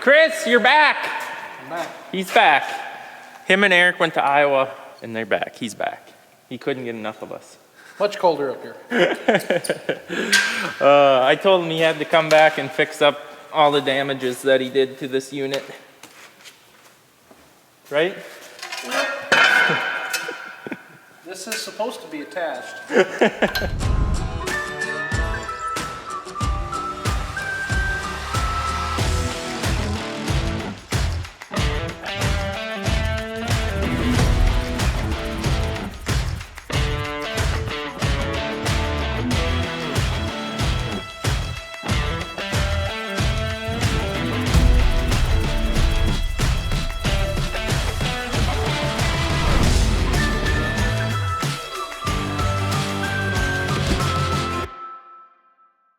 Chris, you're back. I'm back. He's back. Him and Eric went to Iowa, and they're back. He's back. He couldn't get enough of us. Much colder up here. I told him he had to come back and fix up all the damages that he did to this unit. Right? This is supposed to be attached.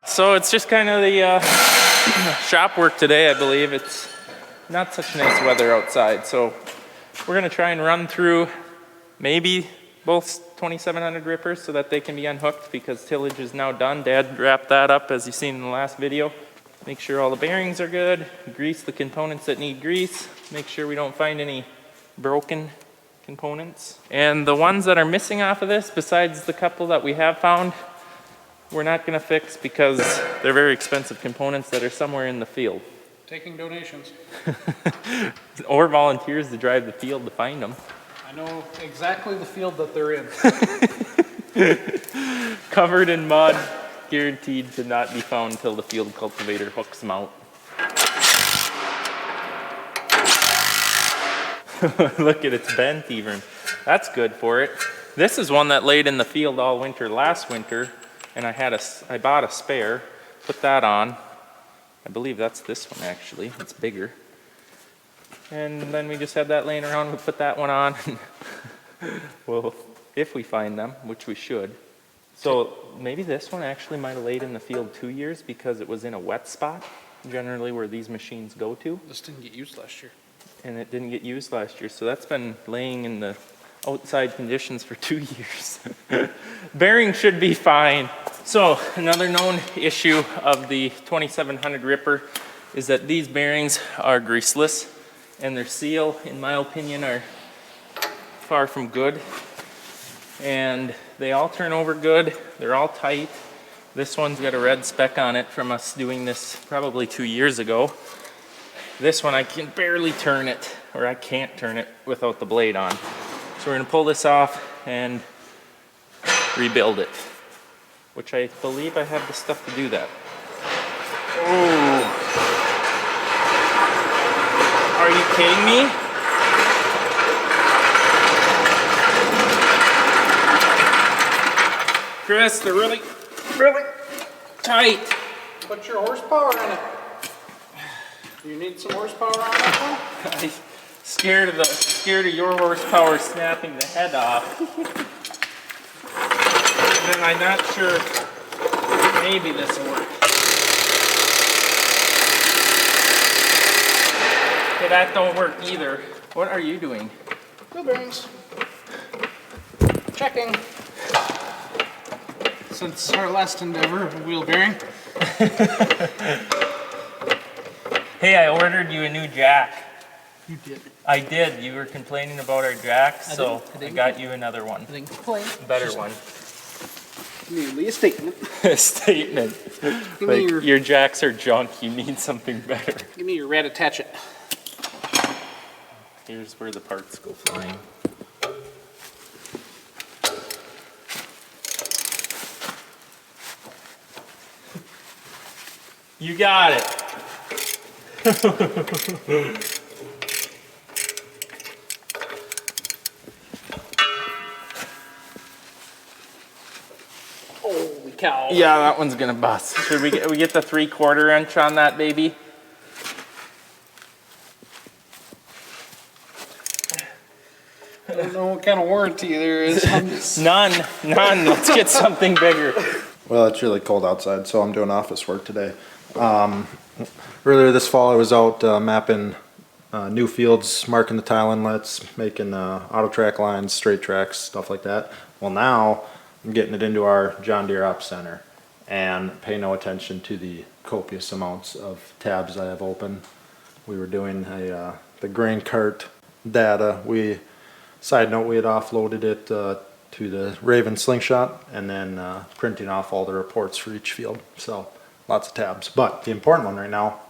So it's just kind of the shop work today, I believe. It's not such nice weather outside, so we're gonna try and run through maybe both 2700 rippers so that they can be unhooked because tillage is now done. Dad wrapped that up as you've seen in the last video. Make sure all the bearings are good, grease the components that need grease, make sure we don't find any broken components. And the ones that are missing off of this, besides the couple that we have found, we're not going to fix because they're very expensive components that are somewhere in the field. Taking donations. Or volunteers to drive the field to find them. I know exactly the field that they're in. Covered in mud, guaranteed to not be found until the field cultivator hooks them out. Look at it's bent even. That's good for it. This is one that laid in the field all winter last winter. And I bought a spare, put that on. I believe that's this one actually, it's bigger. And then we just had that laying around, we put that one on. Well, if we find them, which we should. So maybe this one actually might have laid in the field 2 years because it was in a wet spot, generally where these machines go to. This didn't get used last year. And it didn't get used last year, so that's been laying in the outside conditions for 2 years. Bearing should be fine. So another known issue of the 2700 Ripper is that these bearings are greaseless and their seal, in my opinion, are far from good. And they all turn over good. They're all tight. This one's got a red speck on it from us doing this probably 2 years ago. This one I can barely turn it, or I can't turn it without the blade on. So we're gonna pull this off and rebuild it, which I believe I have the stuff to do that. Oh, are you kidding me? Chris, they're really tight. Put your horsepower in it. You need some horsepower on that one? I'm scared of your horsepower snapping the head off. And then I'm not sure, maybe this will work. Okay, that don't work either. What are you doing? Wheel bearings. Checking. Since our last endeavor of a wheel bearing. Hey, I ordered you a new jack. You did. I did. You were complaining about our jack, so I got you another one. I didn't complain. Better one. Merely a statement. A statement. Like, your jacks are junk. You need something better. Give me your rat attach it. Here's where the parts go flying. You got it. Holy cow. Yeah, that one's gonna bust. Should we get the 3/4 inch on that baby? I don't know what kind of warranty there is. None. Let's get something bigger. Well, it's really cold outside, so I'm doing office work today. Earlier this fall, I was out mapping new fields, marking the tile inlets, making auto track lines, straight tracks, stuff like that. Well, now I'm getting it into our John Deere Ops Center and pay no attention to the copious amounts of tabs I have open we were doing the grain cart data. Side note, we had offloaded it to the Raven Slingshot and then printing off all the reports for each field. So lots of tabs. But the important one right now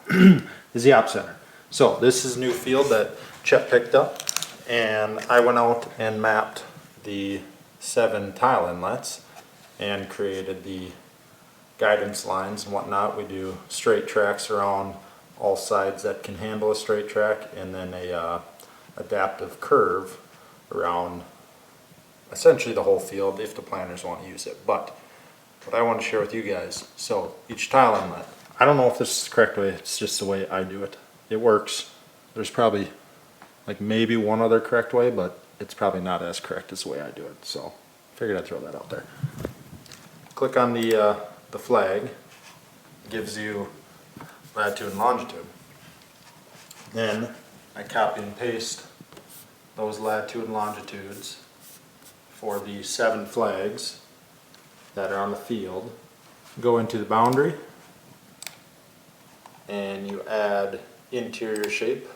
is the op center. So this is a new field that Chet picked up, and I went out and mapped the 7 tile inlets and created the guidance lines and whatnot. We do straight tracks around all sides that can handle a straight track, and then a adaptive curve around essentially the whole field if the planners want to use it. But what I want to share with you guys, so each tile inlet, I don't know if this is the correct way, it's just the way I do it. It works. There's probably like maybe one other correct way, but it's probably not as correct as the way I do it. So figured I'd throw that out there. Click on the flag, gives you latitude and longitude. Then I copy and paste those latitude and longitudes for the 7 flags that are on the field. Go into the boundary and you add interior shape.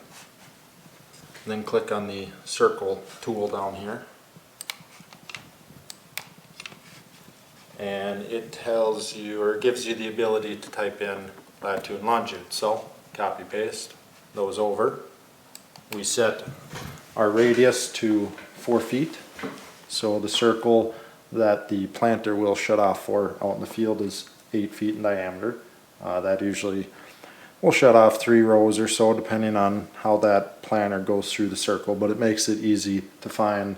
Then click on the circle tool down here. And it tells you, or gives you the ability to type in latitude and longitude. So copy paste those over. We set our radius to 4 feet. So the circle that the planter will shut off for out in the field is 8 feet in diameter. That usually will shut off 3 rows or so depending on how that planter goes through the circle, but it makes it easy to find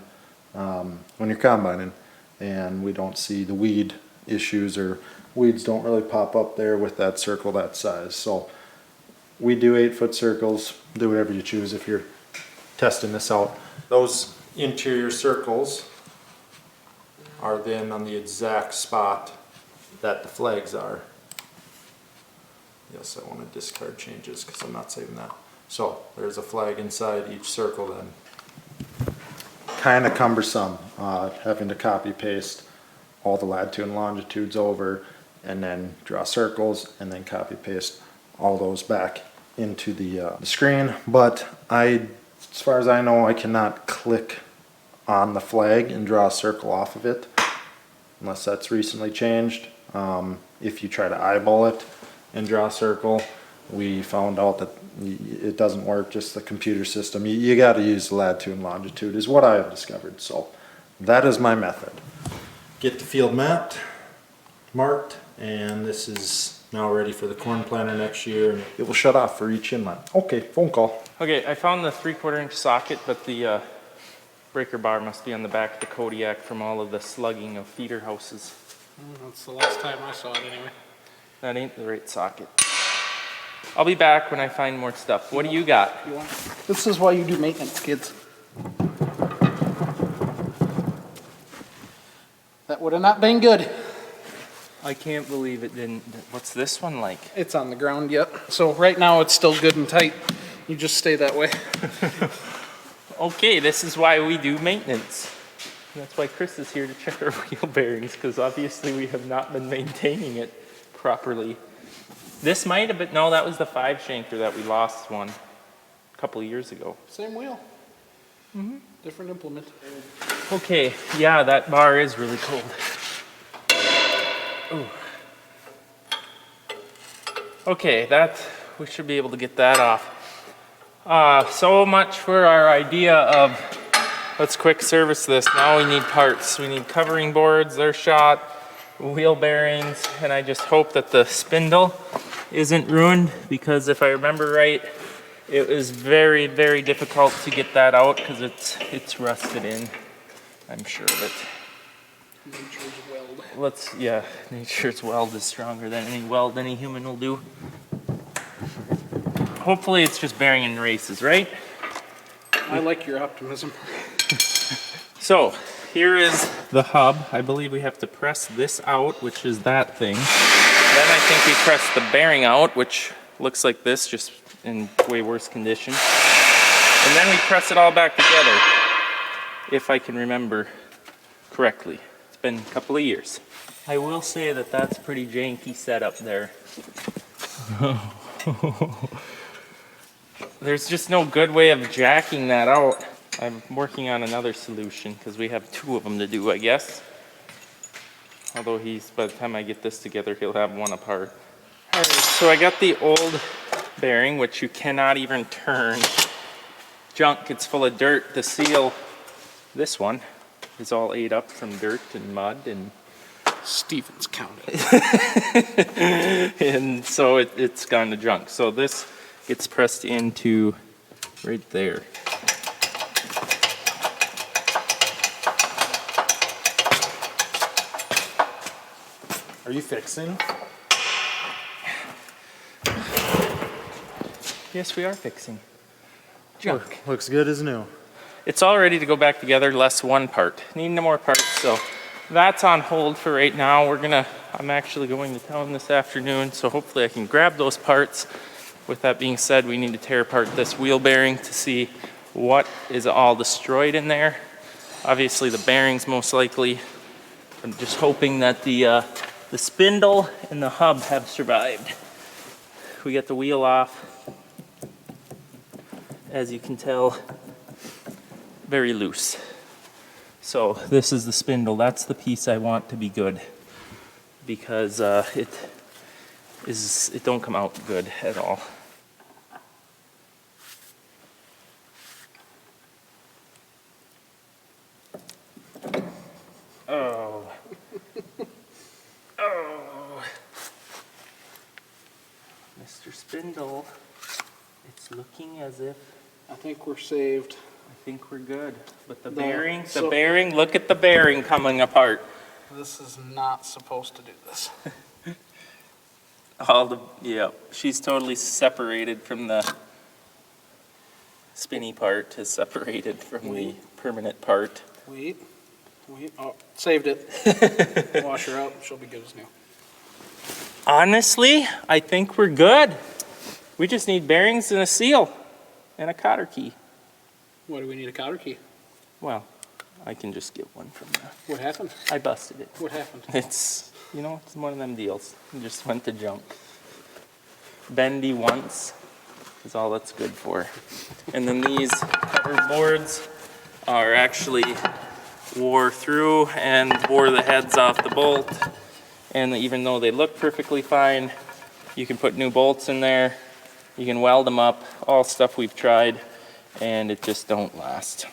when you're combining, and we don't see the weed issues, or weeds don't really pop up there with that circle that size. So we do 8-foot circles. Do whatever you choose if you're testing this out. Those interior circles are then on the exact spot that the flags are. Yes, I want to discard changes because I'm not saving that. So there's a flag inside each circle then. Kind of cumbersome having to copy paste all the latitude and longitudes over and then draw circles and then copy paste all those back into the screen. But as far as I know, I cannot click on the flag and draw a circle off of it unless that's recently changed. If you try to eyeball it and draw a circle, we found out that it doesn't work, just the computer system. You got to use the latitude and longitude is what I have discovered. So that is my method. Get the field mapped, marked, and this is now ready for the corn planter next year, and it will shut off for each inlet. Okay, phone call. Okay, I found the 3/4 inch socket, but the breaker bar must be on the back of the Kodiak from all of the slugging of feeder houses. That's the last time I saw it anyway. That ain't the right socket. I'll be back when I find more stuff. What do you got? This is why you do maintenance, kids. That would have not been good. I can't believe it didn't. What's this one like? It's on the ground yet. So right now it's still good and tight. You just stay that way. Okay, this is why we do maintenance. That's why Chris is here to check our wheel bearings, because obviously we have not been maintaining it properly. This might have been, no, that was the 5-shanker that we lost one a couple of years ago. Same wheel. Different implement. Okay, yeah, that bar is really cold. Ooh. Okay, we should be able to get that off. So much for our idea of let's quick service this. Now we need parts. We need covering boards, they're shot, wheel bearings, and I just hope that the spindle isn't ruined, because if I remember right, it was very, very difficult to get that out because it's rusted in. I'm sure of it. Nature's weld. Nature's weld is stronger than any weld any human will do. Hopefully it's just bearing in races, right? I like your optimism. So here is the hub. I believe we have to press this out, which is that thing. Then I think we press the bearing out, which looks like this, just in way worse condition. And then we press it all back together, if I can remember correctly. It's been a couple of years. I will say that that's pretty janky setup there. there's just no good way of jacking that out. I'm working on another solution because we have two of them to do, I guess. Although by the time I get this together, he'll have one apart. All right, so I got the old bearing, which you cannot even turn. Junk, it's full of dirt. The seal, this one, is all ate up from dirt and mud and Stevens County. and so it's gone to junk. So this gets pressed into right there. Are you fixing? Yes, we are fixing. Junk. Looks good as new. It's all ready to go back together, less one part. Need no more parts, so that's on hold for right now. I'm actually going to town this afternoon, so hopefully I can grab those parts. With that being said, we need to tear apart this wheel bearing to see what is all destroyed in there. Obviously the bearings most likely. I'm just hoping that the spindle and the hub have survived. We got the wheel off. As you can tell, very loose. So this is the spindle. That's the piece I want to be good because it don't come out good at all. Oh. Oh. Mr. Spindle, it's looking as if I think we're saved. I think we're good. But the No, bearing, look at the bearing coming apart. This is not supposed to do this. Yeah, she's totally separated from the spinny part is separated from the permanent part. Wait. Oh, saved it. Wash her out. She'll be good as new. Honestly, I think we're good. We just need bearings and a seal and a cotter key. What do we need a cotter key? Well, I can just get one from there. What happened? I busted it. What happened? It's one of them deals. It just went to junk. Bendy once is all that's good for. And then these cover boards are actually wore through and wore the heads off the bolt. And even though they look perfectly fine, you can put new bolts in there. You can weld them up, all stuff we've tried, and it just don't last,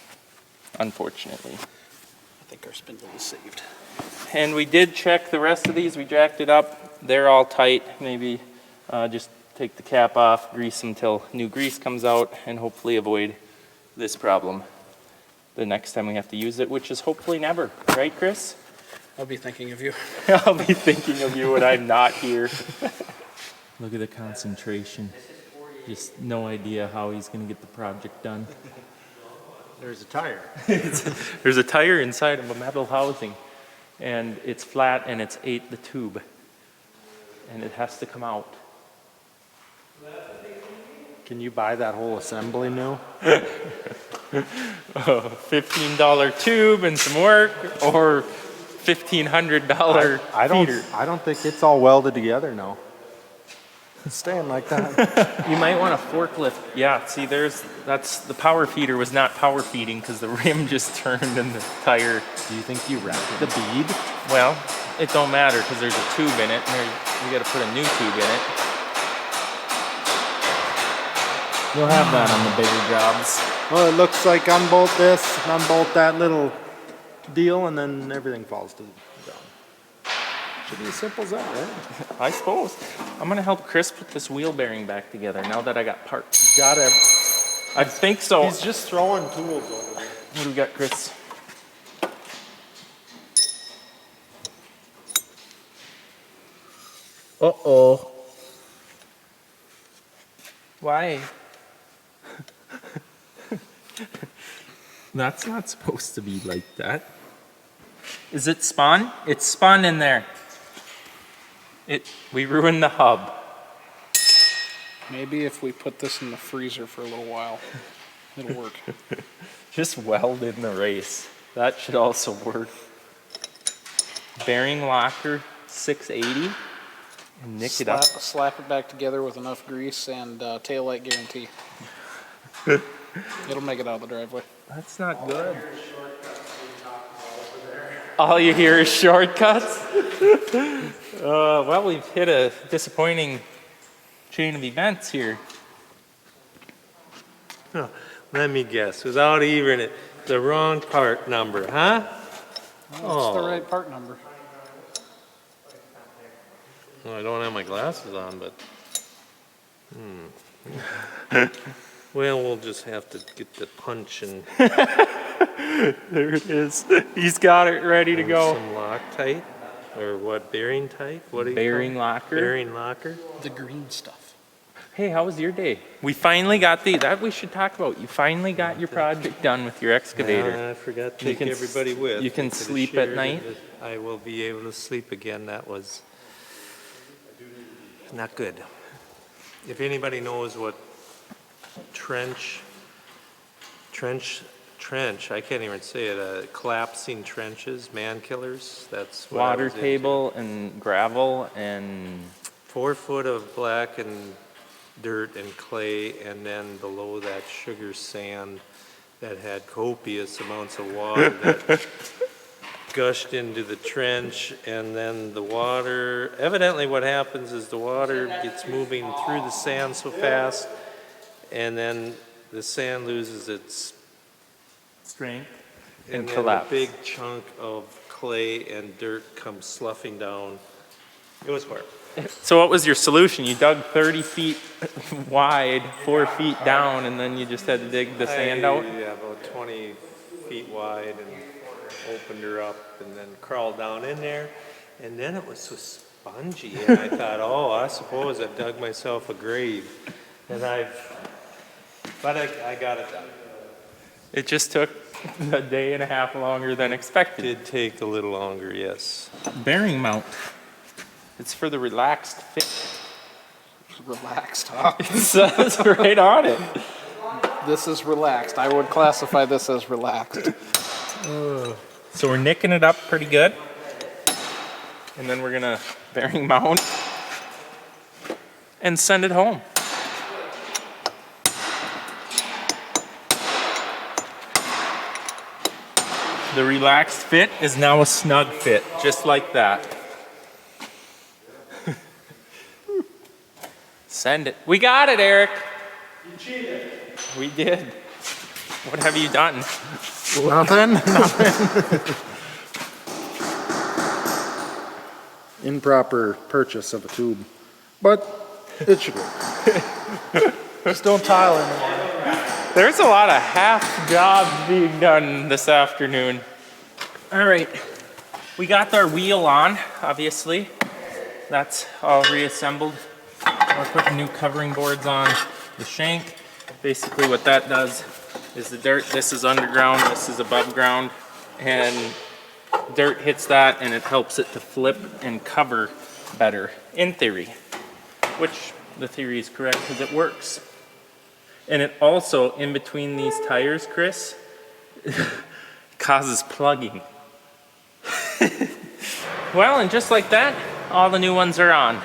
unfortunately. I think our spindle is saved. And we did check the rest of these. We jacked it up. They're all tight. Maybe just take the cap off, grease them till new grease comes out, and hopefully avoid this problem the next time we have to use it, which is hopefully never. Right, Chris? I'll be thinking of you. I'll be thinking of you when I'm not here. Look at the concentration. Just no idea how he's going to get the project done. There's a tire. There's a tire inside of a metal housing, and it's flat, and it's ate the tube, and it has to come out. Can you buy that whole assembly new? $15 tube and some work, or $1,500 feeder. I don't think it's all welded together now. It's staying like that. You might want a forklift. Yeah, see, that's the power feeder was not power feeding because the rim just turned and the tire. Do you think you wrapped the bead? Well, it don't matter because there's a tube in it, and you got to put a new tube in it. You'll have that on the bigger jobs. Well, it looks like unbolt this, unbolt that little deal, and then everything falls to the ground. Should be as simple as that, right? I suppose. I'm gonna help Chris put this wheel bearing back together now that I got parts. You got it. I think so. He's just throwing tools over there. What do we got, Chris? Uh-oh. Why? That's not supposed to be like that. Is it spun? It's spun in there. We ruined the hub. Maybe if we put this in the freezer for a little while, it'll work. Just weld in the race. That should also work. Bearing locker 680. And nick it up. Slap it back together with enough grease and tail light guarantee. It'll make it out of the driveway. That's not good. All you hear is shortcuts? Well, we've hit a disappointing chain of events here. Oh, let me guess, without even it, the wrong part number, huh? Well, it's the right part number. Well, I don't have my glasses on, but, well, we'll just have to get the punch and There it is. He's got it ready to go. some Loctite, or what, bearing tight? What do you call Bearing it? locker. Bearing locker? The green stuff. Hey, how was your day? We finally got that we should talk about. You finally got your project done with your excavator. I forgot to You take can everybody with. you can I could've sleep at shared night? it. I will be able to sleep again. That was not good. If anybody knows what trench, I can't even say it, collapsing trenches, man killers, that's what I Water was into. table and gravel and 4 foot of black and dirt and clay, and then below that sugar sand that had copious amounts of water that gushed into the trench, and then the water, evidently what happens is the water gets moving through the sand so fast, and then the sand loses its, strength and and then collapse. a big chunk of clay and dirt comes sloughing down. It was horrible. So what was your solution? You dug 30 feet wide, 4 feet down, and then you just had to dig the sand out? Yeah, about 20 feet wide, and opened her up and then crawled down in there. And then it was so spongy, and I thought, oh, I suppose I've dug myself a grave. And I got it done. It just took a day and a half longer than expected. Did take a little longer, yes. Bearing mount. It's for the relaxed fit. Relaxed, huh? It says right on it. This is relaxed. I would classify this as relaxed. So we're nicking it up pretty good. And then we're gonna bearing mount and send it home. The relaxed fit is now a snug fit, just like that. Send it. We got it, Eric. You cheated. We did. What have you done? Nothing? Improper purchase of a tube, but it should work. Just don't tile anymore. There's a lot of half jobs being done this afternoon. All right, we got our wheel on, obviously. That's all reassembled. We're putting new covering boards on the shank. Basically what that does is the dirt, this is underground, this is above ground, and dirt hits that and it helps it to flip and cover better, in theory. Which the theory is correct because it works. And it also, in between these tires, Chris, causes plugging. Well, and just like that, all the new ones are on.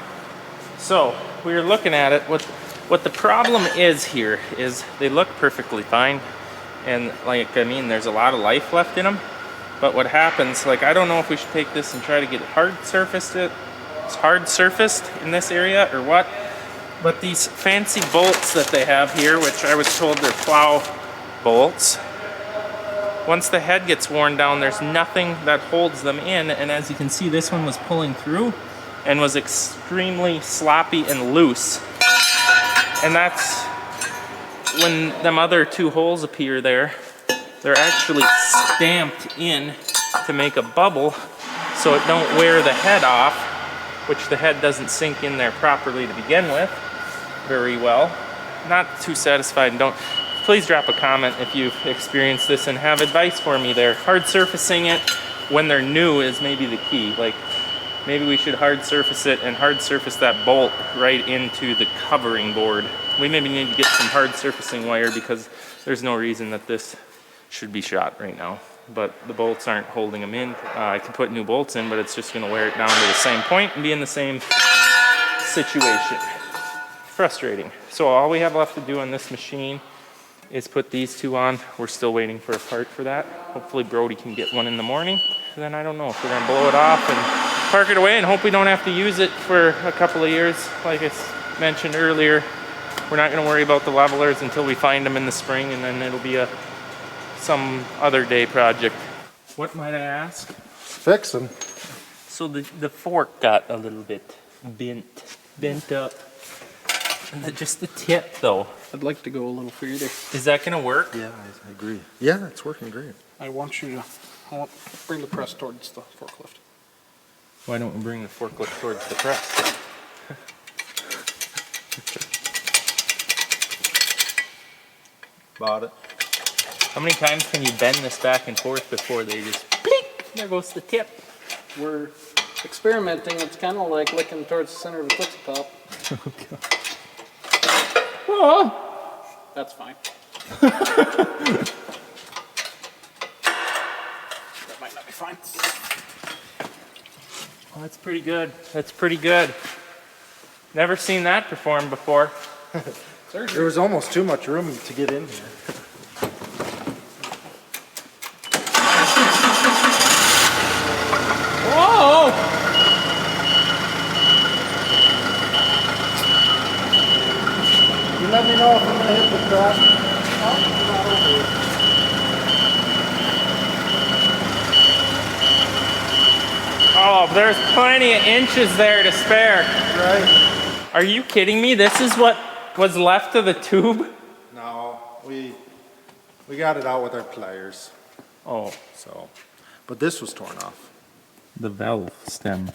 So, we were looking at it. What the problem is here is they look perfectly fine. And like, I mean, there's a lot of life left in them. But what happens, like, I don't know if we should take this and try to get hard surfaced in this area or what. But these fancy bolts that they have here, which I was told they're plow bolts, once the head gets worn down, there's nothing that holds them in. And as you can see, this one was pulling through and was extremely sloppy and loose. And that's when them other two holes appear there. They're actually stamped in to make a bubble so it don't wear the head off, which the head doesn't sink in there properly to begin with very well. Not too satisfied. Please drop a comment if you've experienced this and have advice for me there. Hard surfacing it when they're new is maybe the key. Like, maybe we should hard surface it and hard surface that bolt right into the covering board. We maybe need to get some hard surfacing wire because there's no reason that this should be shot right now. But the bolts aren't holding them in. I could put new bolts in, but it's just gonna wear it down to the same point and be in the same situation. Frustrating. So all we have left to do on this machine is put these two on. We're still waiting for a part for that. Hopefully Brody can get one in the morning. And then I don't know if we're gonna blow it off and park it away and hope we don't have to use it for a couple of years. Like I mentioned earlier, we're not gonna worry about the levelers until we find them in the spring, and then it'll be some other day project. What might I ask? Fix them. So the fork got a little bit bent up. Just the tip though. I'd like to go a little further. Is that gonna work? Yeah, I agree. Yeah, it's working great. I want bring the press towards the forklift. Why don't we bring the forklift towards the press? Bought it. How many times can you bend this back and forth before they just blink? There goes the tip. We're experimenting. It's kind of like looking towards the center of a Tootsie Pop. Oh. That's fine. That might not be fine. Well, that's pretty good. That's pretty good. Never seen that performed before. There was almost too much room to get in here. Whoa! You let me know if I'm gonna hit the cross. Oh, there's plenty of inches there to spare. Right. Are you kidding me? This is what was left of the tube? No, we got it out with our pliers. Oh, So, but this was torn off, the valve stem.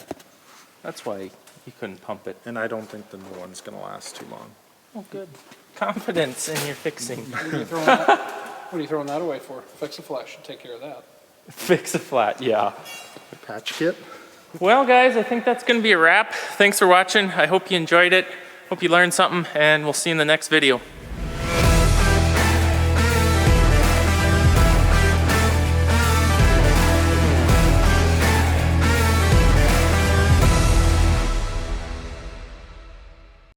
That's why you couldn't pump it. and I don't think the new one's gonna last too long. Oh, good. Confidence in your fixing. What are you throwing that away for? Fix a flash should take care of that. Fix a flat, yeah. Patch kit. Well, guys, I think that's going to be a wrap. Thanks for watching. I hope you enjoyed it. Hope you learned something, and we'll see you in the next video.